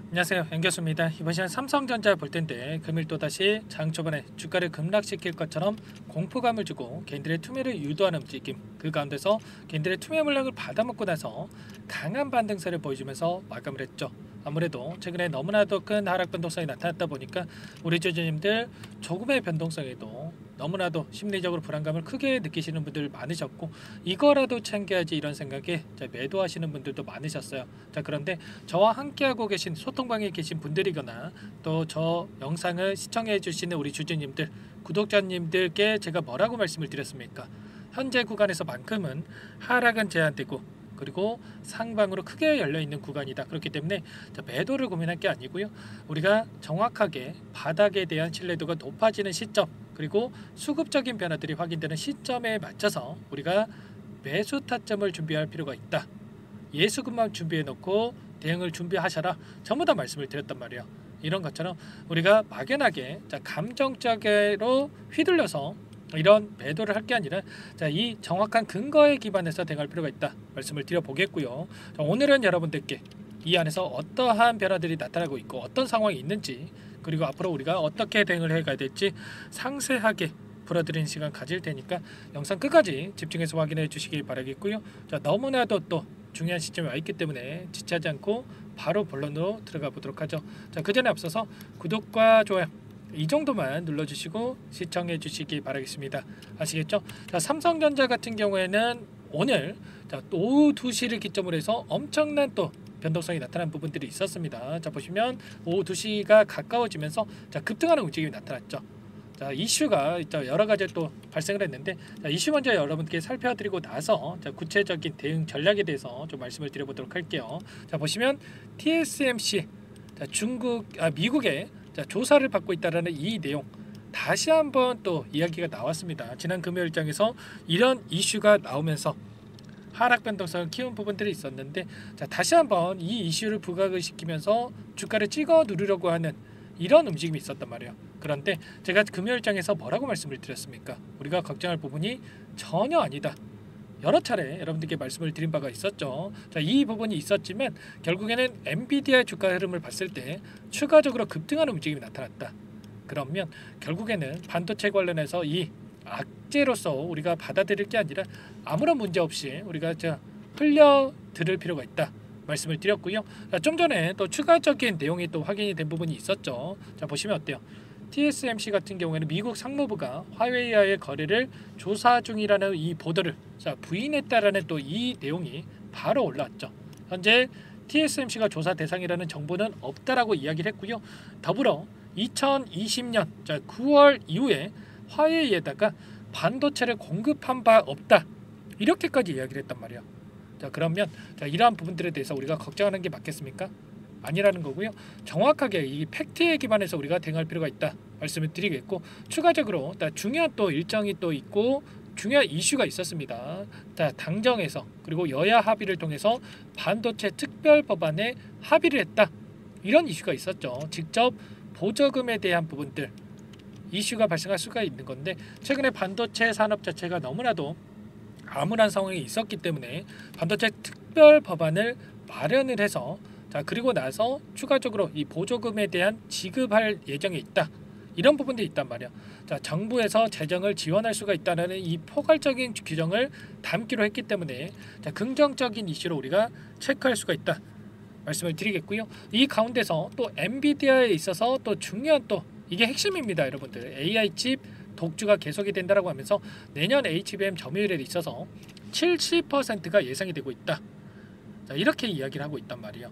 안녕하세요, 연교수입니다. 이번 시간 삼성전자 볼 텐데 금일 또다시 장 초반에 주가를 급락시킬 것처럼 공포감을 주고 개인들의 투매를 유도하는 움직임, 그 가운데서 개인들의 투매 물량을 받아먹고 나서 강한 반등세를 보여주면서 마감을 했죠. 아무래도 최근에 너무나도 큰 하락 변동성이 나타났다 보니까 우리 주주님들 조금의 변동성에도 너무나도 심리적으로 불안감을 크게 느끼시는 분들 많으셨고, 이거라도 챙겨야지 이런 생각에 매도하시는 분들도 많으셨어요. 자, 그런데 저와 함께하고 계신 소통방에 계신 분들이거나 또 저 영상을 시청해 주시는 우리 주주님들, 구독자님들께 제가 뭐라고 말씀을 드렸습니까? 현재 구간에서만큼은 하락은 제한되고, 그리고 상방으로 크게 열려있는 구간이다. 그렇기 때문에 매도를 고민할 게 아니고요, 우리가 정확하게 바닥에 대한 신뢰도가 높아지는 시점, 그리고 수급적인 변화들이 확인되는 시점에 맞춰서 우리가 매수 타점을 준비할 필요가 있다. 예수금만 준비해 놓고 대응을 준비하셔라, 전부 다 말씀을 드렸단 말이에요. 이런 것처럼 우리가 막연하게 감정적으로 휘둘려서 이런 매도를 할 게 아니라 이 정확한 근거에 기반해서 대응할 필요가 있다 말씀을 드려보겠고요. 오늘은 여러분들께 이 안에서 어떠한 변화들이 나타나고 있고 어떤 상황이 있는지, 그리고 앞으로 우리가 어떻게 대응을 해가야 될지 상세하게 풀어드리는 시간 가질 테니까 영상 끝까지 집중해서 확인해 주시기 바라겠고요. 너무나도 또 중요한 시점에 와 있기 때문에 지체하지 않고 바로 본론으로 들어가 보도록 하죠. 그 전에 앞서서 구독과 좋아요 이 정도만 눌러주시고 시청해 주시기 바라겠습니다. 아시겠죠? 삼성전자 같은 경우에는 오늘 오후 2시를 기점으로 해서 엄청난 또 변동성이 나타난 부분들이 있었습니다. 보시면 오후 2시가 가까워지면서 급등하는 움직임이 나타났죠. 이슈가 여러 가지 또 발생을 했는데, 이슈 먼저 여러분께 살펴드리고 나서 구체적인 대응 전략에 대해서 좀 말씀을 드려보도록 할게요. 보시면 TSMC 미국의 조사를 받고 있다라는 이 내용 다시 한번 또 이야기가 나왔습니다. 지난 금요일장에서 이런 이슈가 나오면서 하락 변동성을 키운 부분들이 있었는데, 다시 한번 이 이슈를 부각을 시키면서 주가를 찍어 누르려고 하는 이런 움직임이 있었단 말이에요. 그런데 제가 금요일장에서 뭐라고 말씀을 드렸습니까? 우리가 걱정할 부분이 전혀 아니다. 여러 차례 여러분들께 말씀을 드린 바가 있었죠. 이 부분이 있었지만 결국에는 엔비디아의 주가 흐름을 봤을 때 추가적으로 급등하는 움직임이 나타났다. 그러면 결국에는 반도체 관련해서 이 악재로서 우리가 받아들일 게 아니라 아무런 문제 없이 우리가 흘려 들을 필요가 있다 말씀을 드렸고요. 좀 전에 또 추가적인 내용이 또 확인이 된 부분이 있었죠. 보시면 어때요? TSMC 같은 경우에는 미국 상무부가 화웨이와의 거래를 조사 중이라는 이 보도를 부인했다라는 또 이 내용이 바로 올라왔죠. 현재 TSMC가 조사 대상이라는 정보는 없다라고 이야기를 했고요. 더불어 2020년 9월 이후에 화웨이에다가 반도체를 공급한 바 없다, 이렇게까지 이야기를 했단 말이에요. 그러면 이러한 부분들에 대해서 우리가 걱정하는 게 맞겠습니까? 아니라는 거고요. 정확하게 이 팩트에 기반해서 우리가 대응할 필요가 있다 말씀을 드리겠고, 추가적으로 중요한 또 일정이 또 있고 중요한 이슈가 있었습니다. 당정에서 그리고 여야 합의를 통해서 반도체 특별 법안에 합의를 했다, 이런 이슈가 있었죠. 직접 보조금에 대한 부분들 이슈가 발생할 수가 있는 건데, 최근에 반도체 산업 자체가 너무나도 암울한 상황이 있었기 때문에 반도체 특별 법안을 마련을 해서 그리고 나서 추가적으로 이 보조금에 대한 지급할 예정에 있다, 이런 부분들이 있단 말이야. 정부에서 재정을 지원할 수가 있다는 이 포괄적인 규정을 담기로 했기 때문에 긍정적인 이슈로 우리가 체크할 수가 있다 말씀을 드리겠고요. 이 가운데서 또 엔비디아에 있어서 또 중요한 또 이게 핵심입니다. 여러분들, AI 칩 독주가 계속이 된다라고 하면서 내년 HBM 점유율에 있어서 70%가 예상이 되고 있다. 이렇게 이야기를 하고 있단 말이에요.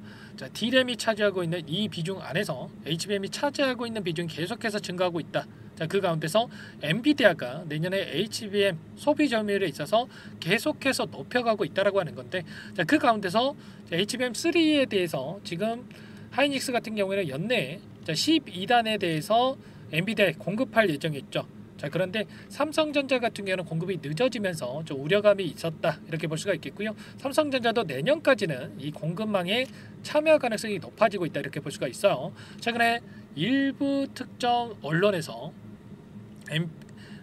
D램이 차지하고 있는 이 비중 안에서 HBM이 차지하고 있는 비중이 계속해서 증가하고 있다. 그 가운데서 엔비디아가 내년에 HBM 소비 점유율에 있어서 계속해서 높여가고 있다라고 하는 건데, 그 가운데서 HBM3에 대해서 지금 하이닉스 같은 경우에는 연내에 12단에 대해서 엔비디아에 공급할 예정이 있죠. 그런데 삼성전자 같은 경우는 공급이 늦어지면서 좀 우려감이 있었다, 이렇게 볼 수가 있겠고요. 삼성전자도 내년까지는 이 공급망에 참여 가능성이 높아지고 있다, 이렇게 볼 수가 있어요. 최근에 일부 특정 언론에서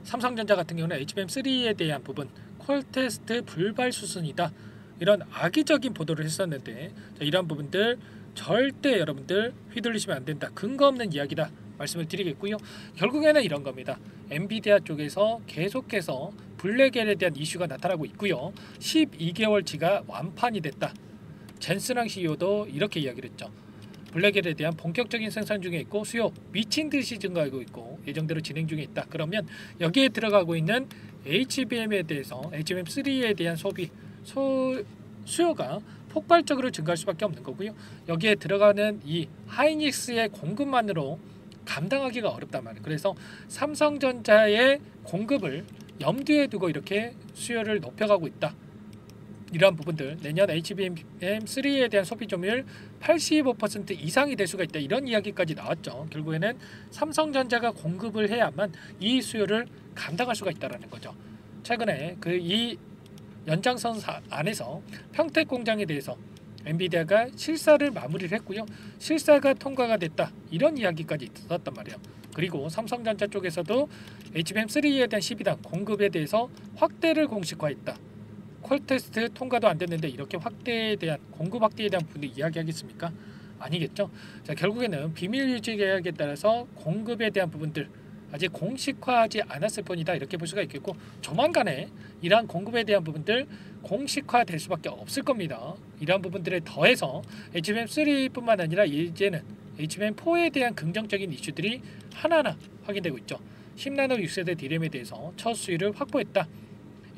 삼성전자 같은 경우는 HBM3에 대한 부분 콜 테스트 불발 수순이다, 이런 악의적인 보도를 했었는데, 이런 부분들 절대 여러분들 휘둘리시면 안 된다. 근거 없는 이야기다 말씀을 드리겠고요. 결국에는 이런 겁니다. 엔비디아 쪽에서 계속해서 블랙엘에 대한 이슈가 나타나고 있고요. 12개월치가 완판이 됐다. 젠슨왕 CEO도 이렇게 이야기를 했죠. 블랙엘에 대한 본격적인 생산 중에 있고 수요 미친 듯이 증가하고 있고 예정대로 진행 중에 있다. 그러면 여기에 들어가고 있는 HBM에 대해서 HBM3에 대한 수요가 폭발적으로 증가할 수밖에 없는 거고요. 여기에 들어가는 이 하이닉스의 공급만으로 감당하기가 어렵단 말이에요. 그래서 삼성전자의 공급을 염두에 두고 이렇게 수요를 높여가고 있다. 이러한 부분들 내년 HBM3에 대한 소비 점유율 85% 이상이 될 수가 있다. 이런 이야기까지 나왔죠. 결국에는 삼성전자가 공급을 해야만 이 수요를 감당할 수가 있다는 거죠. 최근에 이 연장선 안에서 평택 공장에 대해서 엔비디아가 실사를 마무리를 했고요. 실사가 통과가 됐다. 이런 이야기까지 있었단 말이에요. 그리고 삼성전자 쪽에서도 HBM3에 대한 12단 공급에 대해서 확대를 공식화했다. 콜 테스트 통과도 안 됐는데 이렇게 확대에 대한 공급 확대에 대한 부분을 이야기하겠습니까? 아니겠죠. 자, 결국에는 비밀 유지 계약에 따라서 공급에 대한 부분들 아직 공식화하지 않았을 뿐이다. 이렇게 볼 수가 있겠고 조만간에 이러한 공급에 대한 부분들 공식화될 수밖에 없을 겁니다. 이러한 부분들에 더해서 HBM3뿐만 아니라 이제는 HBM4에 대한 긍정적인 이슈들이 하나하나 확인되고 있죠. 10나노 6세대 D램에 대해서 첫 수율을 확보했다.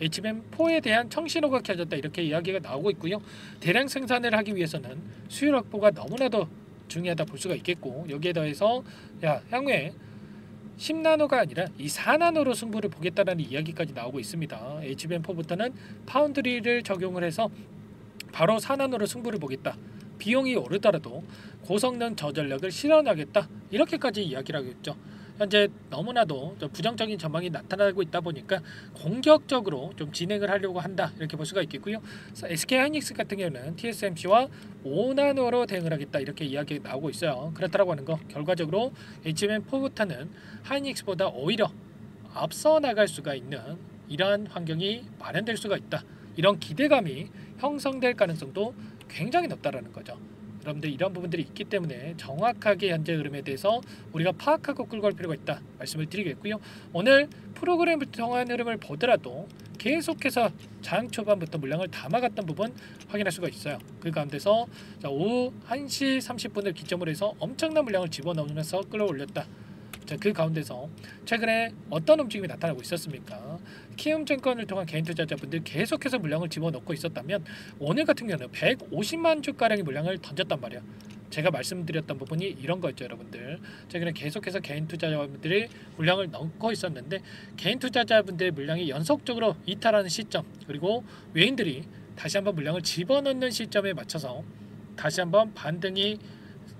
HBM4에 대한 청신호가 켜졌다. 이렇게 이야기가 나오고 있고요. 대량 생산을 하기 위해서는 수율 확보가 너무나도 중요하다 볼 수가 있겠고 여기에 더해서 향후에 10나노가 아니라 이 4나노로 승부를 보겠다는 이야기까지 나오고 있습니다. HBM4부터는 파운드리를 적용을 해서 바로 4나노로 승부를 보겠다. 비용이 오르더라도 고성능 저전력을 실현하겠다. 이렇게까지 이야기를 하고 있죠. 현재 너무나도 부정적인 전망이 나타나고 있다 보니까 공격적으로 좀 진행을 하려고 한다. 이렇게 볼 수가 있겠고요. SK하이닉스 같은 경우는 TSMC와 5나노로 대응을 하겠다. 이렇게 이야기가 나오고 있어요. 그렇다고 하는 거 결과적으로 HBM4부터는 하이닉스보다 오히려 앞서 나갈 수가 있는 이러한 환경이 마련될 수가 있다. 이런 기대감이 형성될 가능성도 굉장히 높다라는 거죠. 여러분들 이런 부분들이 있기 때문에 정확하게 현재 흐름에 대해서 우리가 파악하고 끌고 갈 필요가 있다 말씀을 드리겠고요. 오늘 프로그램을 통한 흐름을 보더라도 계속해서 장 초반부터 물량을 담아갔던 부분 확인할 수가 있어요. 그 가운데서 오후 1시 30분을 기점으로 해서 엄청난 물량을 집어넣으면서 끌어올렸다. 자, 그 가운데서 최근에 어떤 움직임이 나타나고 있었습니까? 키움증권을 통한 개인 투자자분들 계속해서 물량을 집어넣고 있었다면 오늘 같은 경우는 150만 주가량의 물량을 던졌단 말이야. 제가 말씀드렸던 부분이 이런 거였죠, 여러분들. 최근에 계속해서 개인 투자자분들이 물량을 넣고 있었는데 개인 투자자분들의 물량이 연속적으로 이탈하는 시점 그리고 외인들이 다시 한번 물량을 집어넣는 시점에 맞춰서 다시 한번 반등이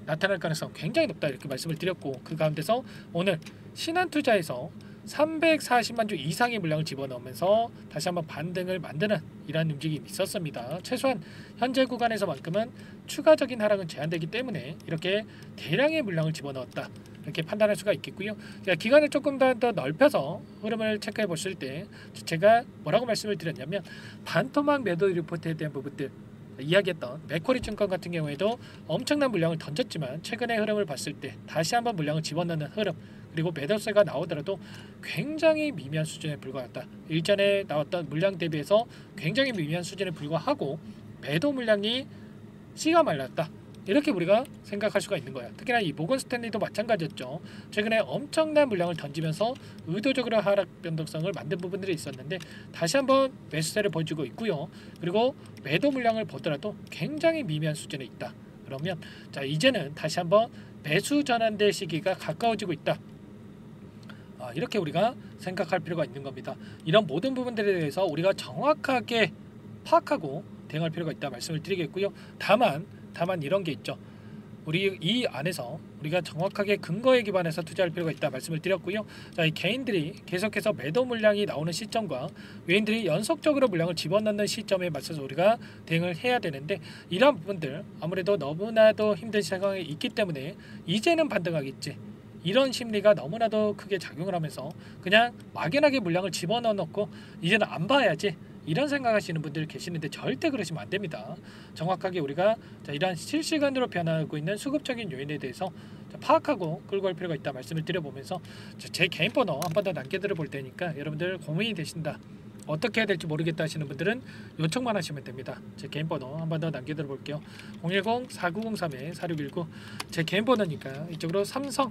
나타날 가능성 굉장히 높다 이렇게 말씀을 드렸고 그 가운데서 오늘 신한투자에서 340만 주 이상의 물량을 집어넣으면서 다시 한번 반등을 만드는 이러한 움직임이 있었습니다. 최소한 현재 구간에서만큼은 추가적인 하락은 제한되기 때문에 이렇게 대량의 물량을 집어넣었다 이렇게 판단할 수가 있겠고요. 기간을 조금 더 넓혀서 흐름을 체크해 보실 때 제가 뭐라고 말씀을 드렸냐면 반토막 매도 리포트에 대한 부분들 이야기했던 맥쿼리 증권 같은 경우에도 엄청난 물량을 던졌지만 최근의 흐름을 봤을 때 다시 한번 물량을 집어넣는 흐름 그리고 매도세가 나오더라도 굉장히 미미한 수준에 불과하다. 일전에 나왔던 물량 대비해서 굉장히 미미한 수준에 불과하고 매도 물량이 씨가 말랐다. 이렇게 우리가 생각할 수가 있는 거야. 특히나 이 모건 스탠리도 마찬가지였죠. 최근에 엄청난 물량을 던지면서 의도적으로 하락 변동성을 만든 부분들이 있었는데 다시 한번 매수세를 보여주고 있고요. 그리고 매도 물량을 보더라도 굉장히 미미한 수준에 있다. 그러면 자 이제는 다시 한번 매수 전환될 시기가 가까워지고 있다. 이렇게 우리가 생각할 필요가 있는 겁니다. 이런 모든 부분들에 대해서 우리가 정확하게 파악하고 대응할 필요가 있다 말씀을 드리겠고요. 다만 이런 게 있죠. 우리 이 안에서 우리가 정확하게 근거에 기반해서 투자할 필요가 있다 말씀을 드렸고요. 자, 이 개인들이 계속해서 매도 물량이 나오는 시점과 외인들이 연속적으로 물량을 집어넣는 시점에 맞춰서 우리가 대응을 해야 되는데 이러한 부분들 아무래도 너무나도 힘든 상황에 있기 때문에 이제는 반등하겠지. 이런 심리가 너무나도 크게 작용을 하면서 그냥 막연하게 물량을 집어넣어놓고 이제는 안 봐야지 이런 생각하시는 분들 계시는데 절대 그러시면 안 됩니다. 정확하게 우리가 이러한 실시간으로 변하고 있는 수급적인 요인에 대해서 파악하고 끌고 갈 필요가 있다 말씀을 드려보면서 제 개인 번호 한 번 더 남겨드려 볼 테니까 여러분들 고민이 되신다, 어떻게 해야 될지 모르겠다 하시는 분들은 요청만 하시면 됩니다. 제 개인 번호 한 번 더 남겨드려 볼게요. 010-4903-4619 제 개인 번호니까 이쪽으로 삼성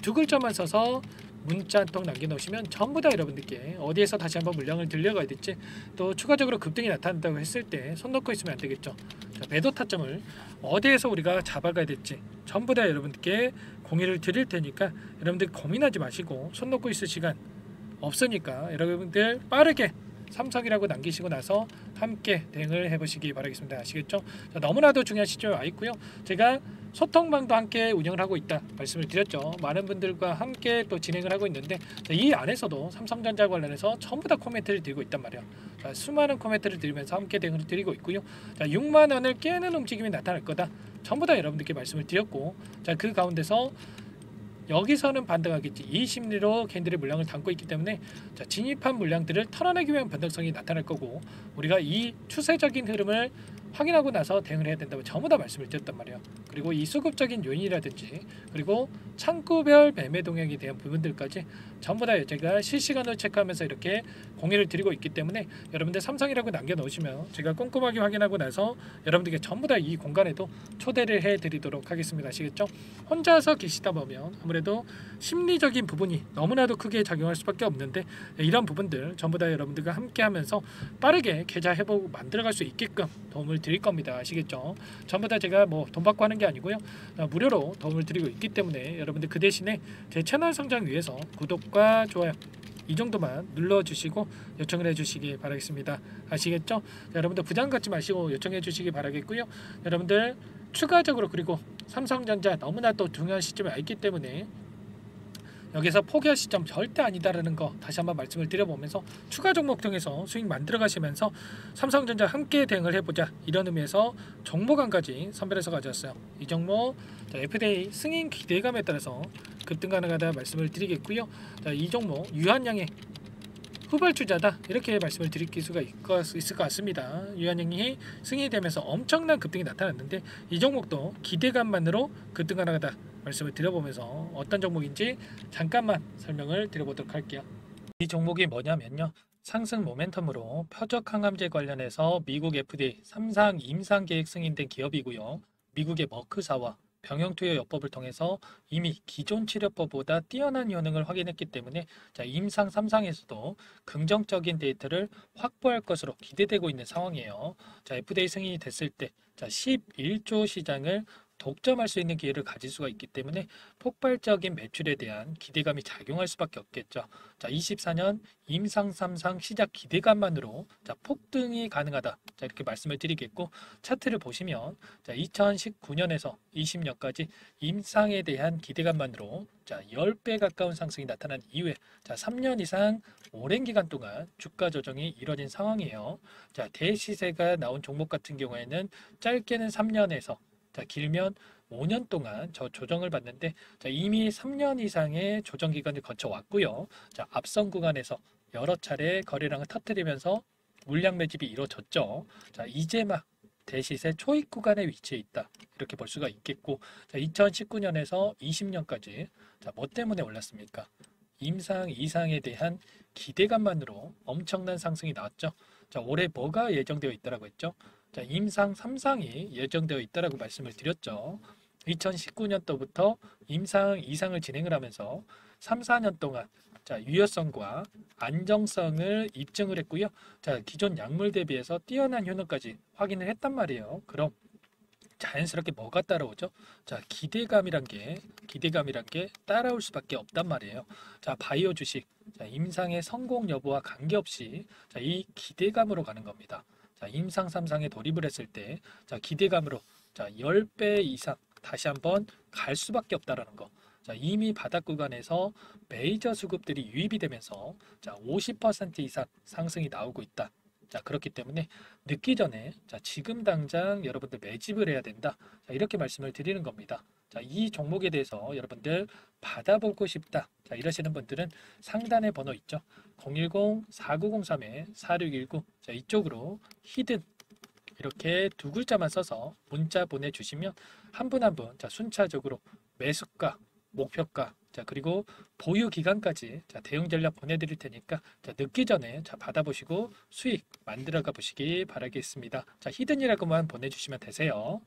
두 글자만 써서 문자 한 통 남겨놓으시면 전부 다 여러분들께 어디에서 다시 한번 물량을 들려가야 될지, 또 추가적으로 급등이 나타난다고 했을 때 손 놓고 있으면 안 되겠죠. 매도 타점을 어디에서 우리가 잡아가야 될지 전부 다 여러분들께 공유를 드릴 테니까 여러분들 고민하지 마시고 손 놓고 있을 시간 없으니까 여러분들 빠르게 삼성이라고 남기시고 나서 함께 대응을 해보시기 바라겠습니다. 아시겠죠? 너무나도 중요한 시점에 와 있고요. 제가 소통방도 함께 운영을 하고 있다 말씀을 드렸죠. 많은 분들과 함께 또 진행을 하고 있는데 이 안에서도 삼성전자 관련해서 전부 다 코멘트를 드리고 있단 말이에요. 수많은 코멘트를 드리면서 함께 대응을 드리고 있고요. 6만 원을 깨는 움직임이 나타날 거다, 전부 다 여러분들께 말씀을 드렸고, 그 가운데서 여기서는 반등하겠지, 이 심리로 캔들의 물량을 담고 있기 때문에 진입한 물량들을 털어내기 위한 변동성이 나타날 거고, 우리가 이 추세적인 흐름을 확인하고 나서 대응을 해야 된다고 전부 다 말씀을 드렸단 말이에요. 그리고 이 수급적인 요인이라든지 그리고 창구별 매매 동향에 대한 부분들까지 전부 다 제가 실시간으로 체크하면서 이렇게 공유를 드리고 있기 때문에 여러분들 삼성이라고 남겨놓으시면 제가 꼼꼼하게 확인하고 나서 여러분들께 전부 다 이 공간에도 초대를 해드리도록 하겠습니다. 아시겠죠? 혼자서 계시다 보면 아무래도 심리적인 부분이 너무나도 크게 작용할 수밖에 없는데, 이런 부분들 전부 다 여러분들과 함께 하면서 빠르게 계좌 회복 만들어갈 수 있게끔 도움을 드릴 겁니다. 아시겠죠? 전부 다 제가 뭐 돈 받고 하는 게 아니고요, 무료로 도움을 드리고 있기 때문에 여러분들 그 대신에 제 채널 성장 위해서 구독과 좋아요 이 정도만 눌러주시고 요청을 해주시기 바라겠습니다. 아시겠죠? 여러분들 부담 갖지 마시고 요청해 주시기 바라겠고요. 여러분들 추가적으로 그리고 삼성전자 너무나 또 중요한 시점에 와 있기 때문에 여기서 포기할 시점 절대 아니다라는 거 다시 한번 말씀을 드려보면서 추가 종목 통해서 수익 만들어 가시면서 삼성전자 함께 대응을 해보자, 이런 의미에서 종목 한 가지 선별해서 가져왔어요. 이 종목 FDA 승인 기대감에 따라서 급등 가능하다 말씀을 드리겠고요. 이 종목 유한양의 후발주자다 이렇게 말씀을 드릴 수가 있을 것 같습니다. 유한양이 승인이 되면서 엄청난 급등이 나타났는데 이 종목도 기대감만으로 급등 가능하다 말씀을 드려보면서 어떤 종목인지 잠깐만 설명을 드려보도록 할게요. 이 종목이 뭐냐면요, 상승 모멘텀으로 표적 항암제 관련해서 미국 FDA 3상 임상 계획 승인된 기업이고요. 미국의 머크사와 병용투여 요법을 통해서 이미 기존 치료법보다 뛰어난 효능을 확인했기 때문에 임상 3상에서도 긍정적인 데이터를 확보할 것으로 기대되고 있는 상황이에요. FDA 승인이 됐을 때 11조 시장을 독점할 수 있는 기회를 가질 수가 있기 때문에 폭발적인 매출에 대한 기대감이 작용할 수밖에 없겠죠. 24년 임상 3상 시작 기대감만으로 폭등이 가능하다, 이렇게 말씀을 드리겠고, 차트를 보시면 2019년에서 20년까지 임상에 대한 기대감만으로 10배 가까운 상승이 나타난 이후에 3년 이상 오랜 기간 동안 주가 조정이 이뤄진 상황이에요. 대시세가 나온 종목 같은 경우에는 짧게는 3년에서 길면 5년 동안 저 조정을 받는데 이미 3년 이상의 조정 기간을 거쳐왔고요. 앞선 구간에서 여러 차례 거래량을 터뜨리면서 물량 매집이 이루어졌죠. 이제 막 대시세 초입 구간에 위치해 있다, 이렇게 볼 수가 있겠고, 2019년에서 20년까지 뭐 때문에 올랐습니까? 임상 이상에 대한 기대감만으로 엄청난 상승이 나왔죠. 올해 뭐가 예정되어 있다라고 했죠? 임상 3상이 예정되어 있다라고 말씀을 드렸죠. 2019년도부터 임상 2상을 진행을 하면서 3, 4년 동안 유효성과 안정성을 입증을 했고요. 기존 약물 대비해서 뛰어난 효능까지 확인을 했단 말이에요. 그럼 자연스럽게 뭐가 따라오죠? 기대감이란 게 따라올 수밖에 없단 말이에요. 바이오 주식 임상의 성공 여부와 관계없이 이 기대감으로 가는 겁니다. 임상 3상에 돌입을 했을 때 기대감으로 10배 이상 다시 한번 갈 수밖에 없다라는 거. 이미 바닥 구간에서 메이저 수급들이 유입이 되면서 50% 이상 상승이 나오고 있다. 그렇기 때문에 늦기 전에 지금 당장 여러분들 매집을 해야 된다, 이렇게 말씀을 드리는 겁니다. 자, 이 종목에 대해서 여러분들 받아보고 싶다. 자, 이러시는 분들은 상단에 번호 있죠. 010-4903-4619. 자, 이쪽으로 히든 이렇게 두 글자만 써서 문자 보내주시면 한 분 한 분 자, 순차적으로 매수가, 목표가, 자, 그리고 보유 기간까지 자, 대응 전략 보내드릴 테니까 자, 늦기 전에 자, 받아보시고 수익 만들어가 보시기 바라겠습니다. 자, 히든이라고만 보내주시면 되세요.